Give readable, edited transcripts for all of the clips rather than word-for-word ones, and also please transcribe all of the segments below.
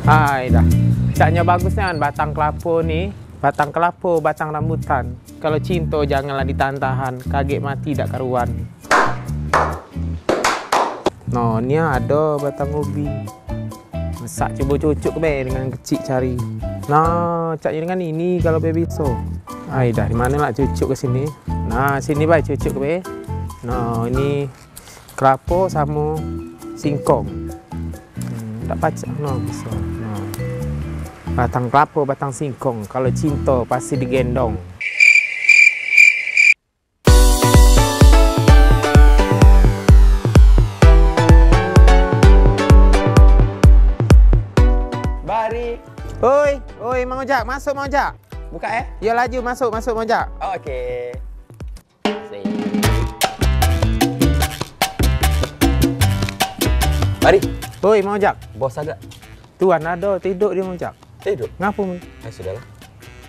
Hai dah. Caknya bagusnya kan batang kelapa ni. Batang kelapa, batang rambutan. Kalau cinta janganlah ditahan-tahan. Kaget mati tak karuan. No, ni ada batang ubi. Masak cuba cucuk ke be dengan kecil cari. Nah, caknya dengan ini kalau be bisa. Hai dah, di mana nak cucuk ke sini? Nah, sini baik cucuk ke be. Nah, ini kelapa sama singkong. Tak pacak no bisa. No. Batang kelapa, batang singkong. Kalau cinta pasti digendong. Bari. Oi, Mang Ojak, masuk Mang Ojak. Buka Ya laju masuk Mang Ojak. Oh, okey. Bari. Oi, Mang Ojak. Bos agak. Tuan ada tidur dia Mang Ojak. Tidur. Ngapa mu? Sudahlah.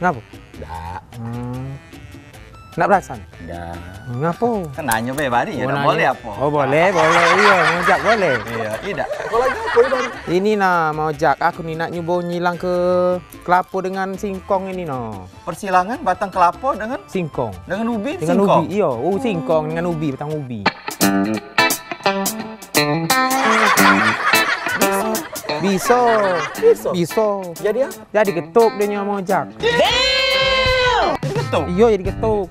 Ngapa? Dah. Nak perasan? Dah. Ngapa? Kan nanya be Bari ya, nanya. boleh apa? Oh, boleh. Iya, Mang Ojak boleh. Iya, tidak. Kalau lagi apa Bari? Ini nah, Mang Ojak, aku ni nak nyoba nyilang ke kelapa dengan singkong ini no. Persilangan batang kelapa dengan Singkong. ubi, Dengan singkong. ubi, iya. Singkong dengan ubi, batang ubi. Bisa. Jadi apa? Jadi ketuk dia nya Mang Ojak. Jadi ketuk. Iya, jadi ketuk.